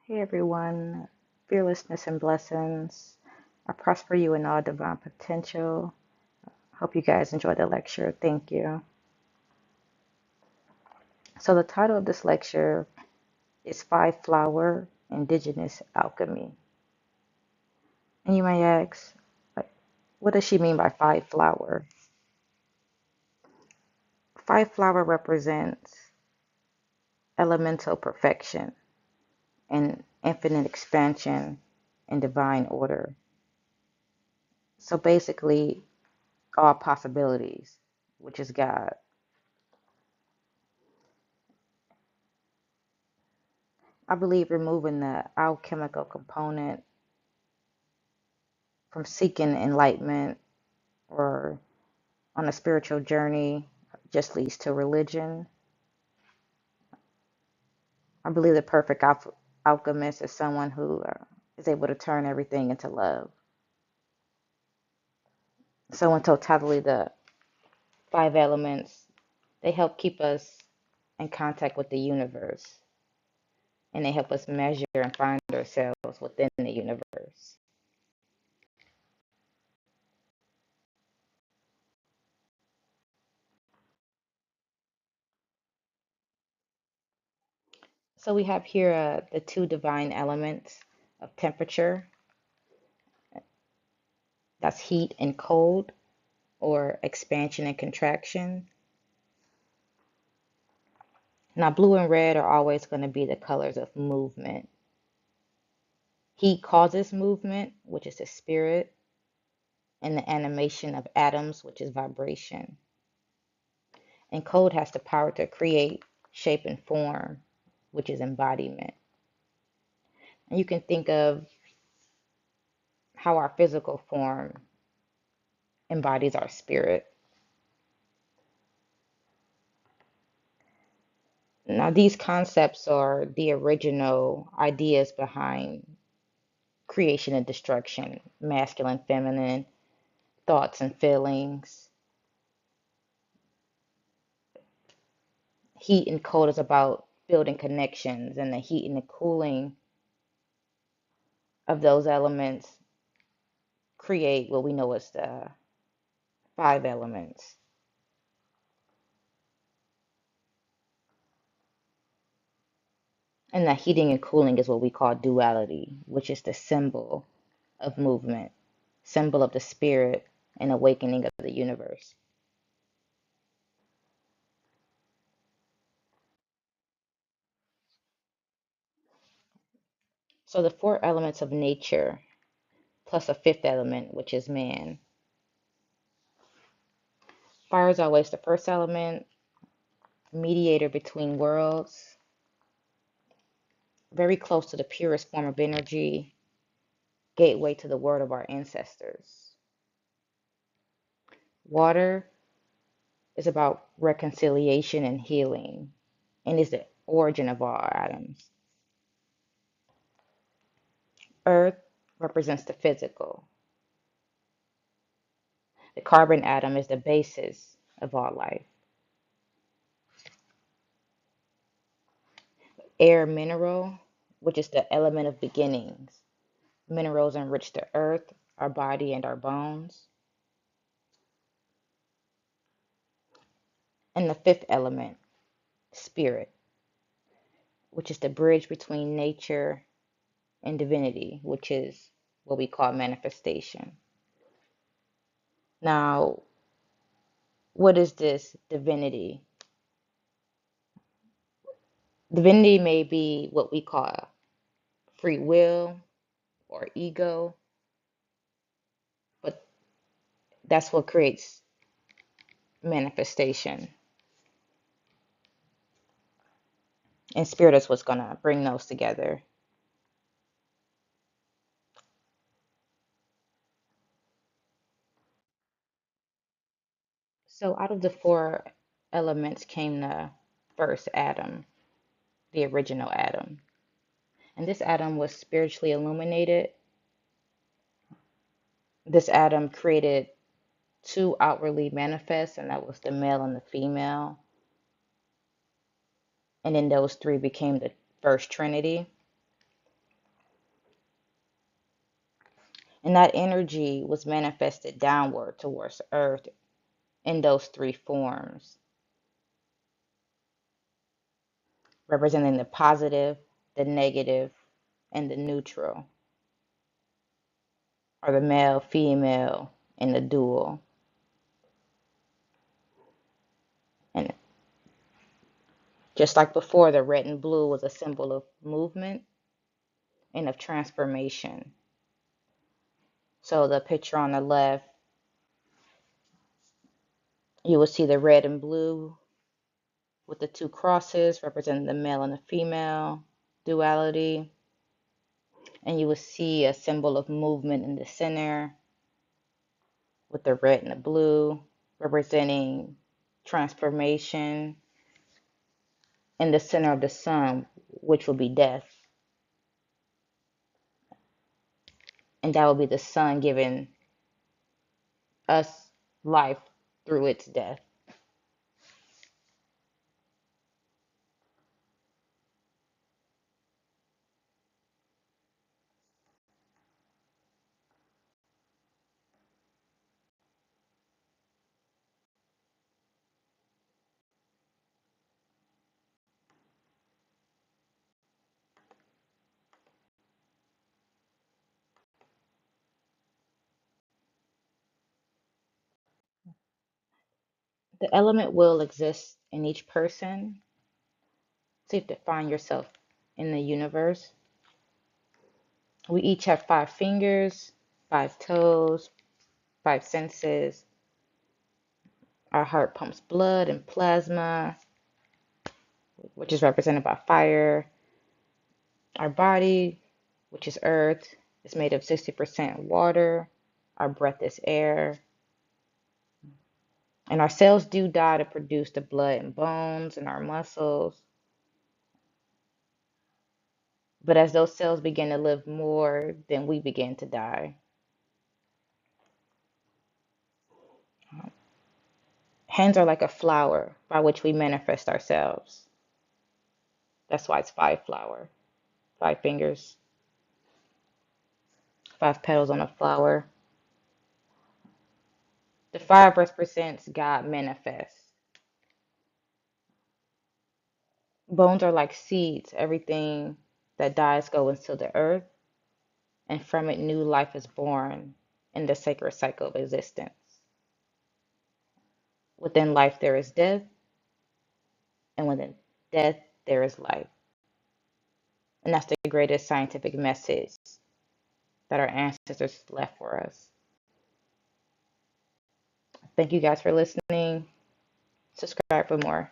Hey everyone, fearlessness and blessings. I prosper you in all divine potential. Hope you guys enjoyed the lecture. Thank you. So, the title of this lecture is Five Flower Indigenous Alchemy. And you may ask, like, what does she mean by five flower? Five flower represents elemental perfection and infinite expansion and divine order. So, basically, all possibilities, which is God. I believe removing the alchemical component from seeking enlightenment or on a spiritual journey just leads to religion. I believe the perfect alchemist is someone who is able to turn everything into love. So, in totality, the five elements they help keep us in contact with the universe, and they help us measure and find ourselves within the universe. So we have here the two divine elements of temperature, that's heat and cold, or expansion and contraction. Now, blue and red are always going to be the colors of movement. Heat causes movement, which is the spirit, and the animation of atoms, which is vibration. And cold has the power to create shape and form, which is embodiment. And you can think of how our physical form embodies our spirit. Now, these concepts are the original ideas behind creation and destruction, masculine, feminine, thoughts and feelings. Heat and cold is about building connections, and the heat and the cooling of those elements create what we know as the five elements. And the heating and cooling is what we call duality, which is the symbol of movement, symbol of the spirit and awakening of the universe. So the four elements of nature plus a fifth element, which is man. Fire is always the first element, mediator between worlds, very close to the purest form of energy, gateway to the word of our ancestors. Water is about reconciliation and healing, and is the origin of all atoms. Earth represents the physical. The carbon atom is the basis of all life. Air mineral, which is the element of beginnings. Minerals enrich the earth, our body, and our bones. And the fifth element, spirit, which is the bridge between nature and divinity, which is what we call manifestation. Now, what is this divinity? Divinity may be what we call free will or ego, but that's what creates manifestation. And spirit is what's going to bring those together. So, out of the four elements came the first atom, the original atom. And this atom was spiritually illuminated. This atom created two outwardly manifest, and that was the male and the female. And then those three became the first Trinity. And that energy was manifested downward towards earth in those three forms, representing the positive, the negative, and the neutral, or the male, female, and the dual. And just like before, the red and blue was a symbol of movement and of transformation. So the picture on the left, you will see the red and blue with the two crosses representing the male and the female duality. And you will see a symbol of movement in the center with the red and the blue representing transformation, in the center of the sun, which will be death. And that will be the sun giving us life through its death. The element will exist in each person. So you have to find yourself in the universe. We each have 5 fingers, 5 toes, 5 senses. Our heart pumps blood and plasma, which is represented by fire. Our body, which is earth, is made of 60% water. Our breath is air. And our cells do die to produce the blood and bones and our muscles. But as those cells begin to live more, then we begin to die. Hands are like a flower by which we manifest ourselves. That's why it's 5 flower, 5 fingers, 5 petals on a flower. The 5 represents God manifest. Bones are like seeds. Everything that dies goes into the earth, and from it new life is born in the sacred cycle of existence. Within life there is death, and within death there is life. And that's the greatest scientific message that our ancestors left for us. Thank you guys for listening. Subscribe for more.